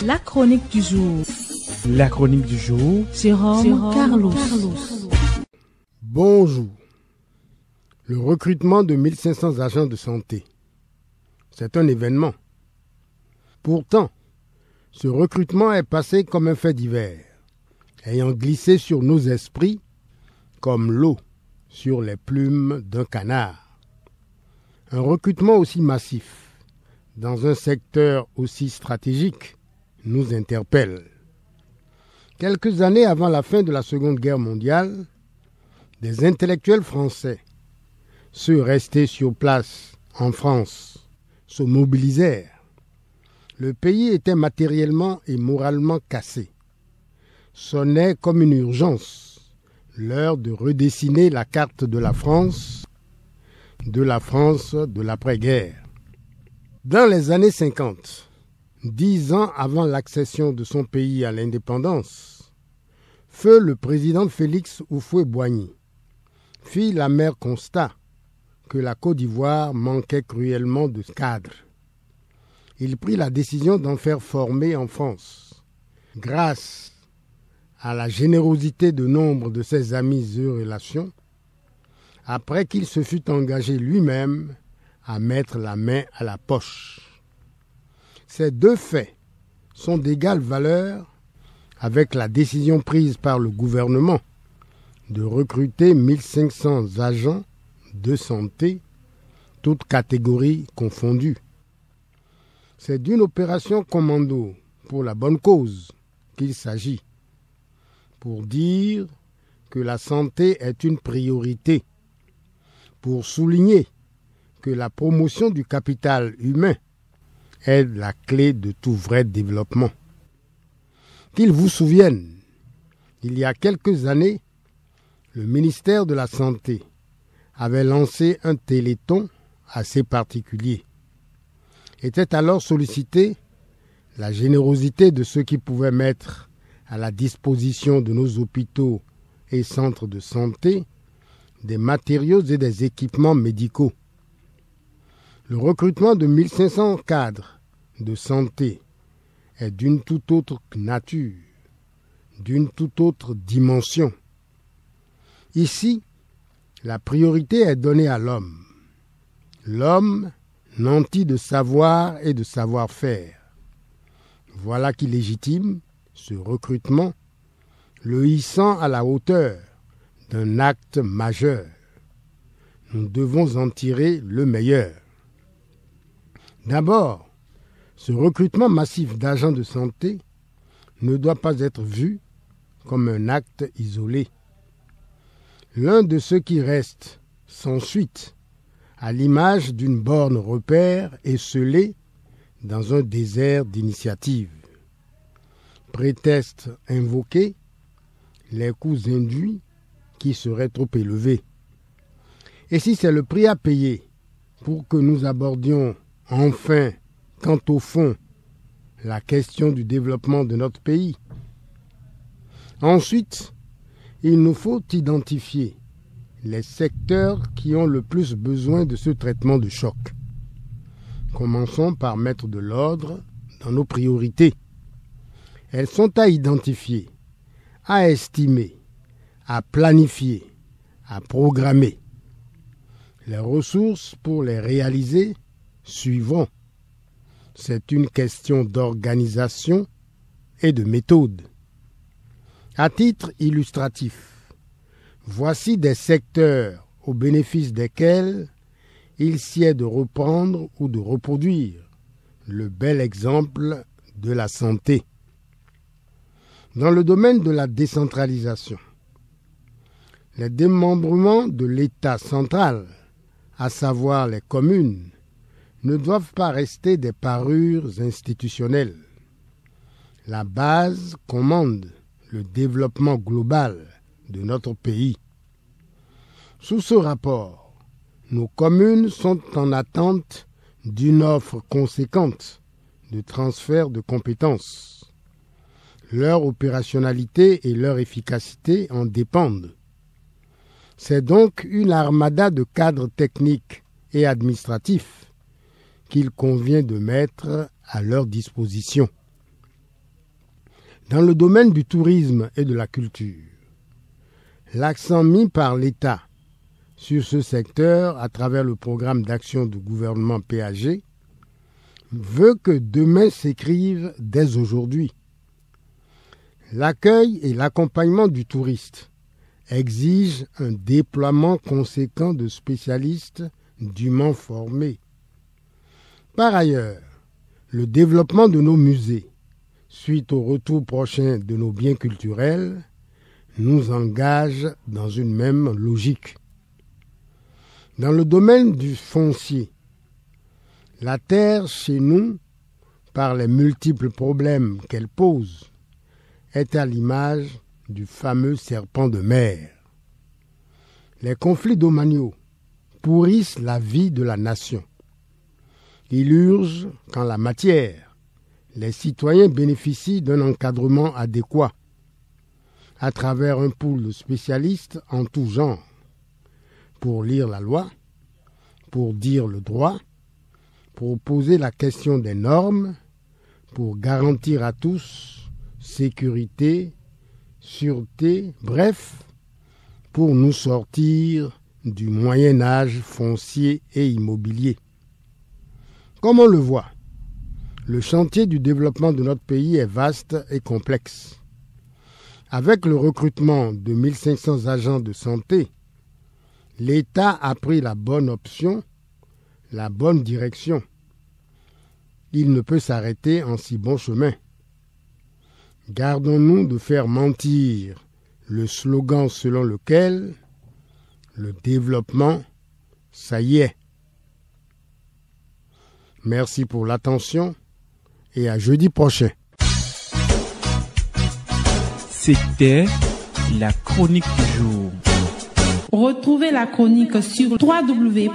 La chronique du jour. La chronique du jour. Jérôme Carlos. Bonjour. Le recrutement de 1500 agents de santé. C'est un événement. Pourtant, ce recrutement est passé comme un fait divers, ayant glissé sur nos esprits comme l'eau sur les plumes d'un canard. Un recrutement aussi massif, dans un secteur aussi stratégique, nous interpelle. Quelques années avant la fin de la Seconde Guerre mondiale, des intellectuels français, ceux restés sur place en France, se mobilisèrent. Le pays était matériellement et moralement cassé. Sonnait comme une urgence l'heure de redessiner la carte de la France de l'après-guerre. Dans les années 50, 10 ans avant l'accession de son pays à l'indépendance, feu le président Félix Houphouët-Boigny fit l'amer constat que la Côte d'Ivoire manquait cruellement de cadres. Il prit la décision d'en faire former en France. Grâce à la générosité de nombre de ses amis et relations, après qu'il se fut engagé lui-même à mettre la main à la poche. Ces deux faits sont d'égale valeur avec la décision prise par le gouvernement de recruter 1500 agents de santé, toutes catégories confondues. C'est d'une opération commando pour la bonne cause qu'il s'agit, pour dire que la santé est une priorité, pour souligner que la promotion du capital humain est la clé de tout vrai développement. Qu'il vous souvienne, il y a quelques années, le ministère de la Santé avait lancé un téléthon assez particulier. Était alors sollicité la générosité de ceux qui pouvaient mettre à la disposition de nos hôpitaux et centres de santé des matériaux et des équipements médicaux. Le recrutement de 1500 cadres de santé est d'une toute autre nature, d'une toute autre dimension. Ici, la priorité est donnée à l'homme. L'homme nanti de savoir et de savoir-faire. Voilà qui légitime ce recrutement, le hissant à la hauteur d'un acte majeur. Nous devons en tirer le meilleur. D'abord, ce recrutement massif d'agents de santé ne doit pas être vu comme un acte isolé. L'un de ceux qui restent sans suite, à l'image d'une borne repère esselée dans un désert d'initiatives. Prétexte invoqué, les coûts induits qui seraient trop élevés. Et si c'est le prix à payer pour que nous abordions enfin, quant au fond, la question du développement de notre pays. Ensuite, il nous faut identifier les secteurs qui ont le plus besoin de ce traitement de choc. Commençons par mettre de l'ordre dans nos priorités. Elles sont à identifier, à estimer, à planifier, à programmer. Les ressources pour les réaliser suivront. C'est une question d'organisation et de méthode. À titre illustratif, voici des secteurs au bénéfice desquels il sied de reprendre ou de reproduire le bel exemple de la santé. Dans le domaine de la décentralisation, les démembrements de l'État central, à savoir les communes, ne doivent pas rester des parures institutionnelles. La base commande le développement global de notre pays. Sous ce rapport, nos communes sont en attente d'une offre conséquente de transfert de compétences. Leur opérationnalité et leur efficacité en dépendent. C'est donc une armada de cadres techniques et administratifs qu'il convient de mettre à leur disposition. Dans le domaine du tourisme et de la culture, l'accent mis par l'État sur ce secteur à travers le programme d'action du gouvernement PAG veut que demain s'écrive dès aujourd'hui. L'accueil et l'accompagnement du touriste exigent un déploiement conséquent de spécialistes dûment formés. Par ailleurs, le développement de nos musées, suite au retour prochain de nos biens culturels, nous engage dans une même logique. Dans le domaine du foncier, la terre chez nous, par les multiples problèmes qu'elle pose, est à l'image du fameux serpent de mer. Les conflits domaniaux pourrissent la vie de la nation. Il urge qu'en la matière, les citoyens bénéficient d'un encadrement adéquat à travers un pool de spécialistes en tout genre, pour lire la loi, pour dire le droit, pour poser la question des normes, pour garantir à tous sécurité, sûreté, bref, pour nous sortir du Moyen Âge foncier et immobilier. Comme on le voit, le chantier du développement de notre pays est vaste et complexe. Avec le recrutement de 1500 agents de santé, l'État a pris la bonne option, la bonne direction. Il ne peut s'arrêter en si bon chemin. Gardons-nous de faire mentir le slogan selon lequel le développement, ça y est. Merci pour l'attention et à jeudi prochain. C'était la chronique du jour. Retrouvez la chronique sur www.capfm.com.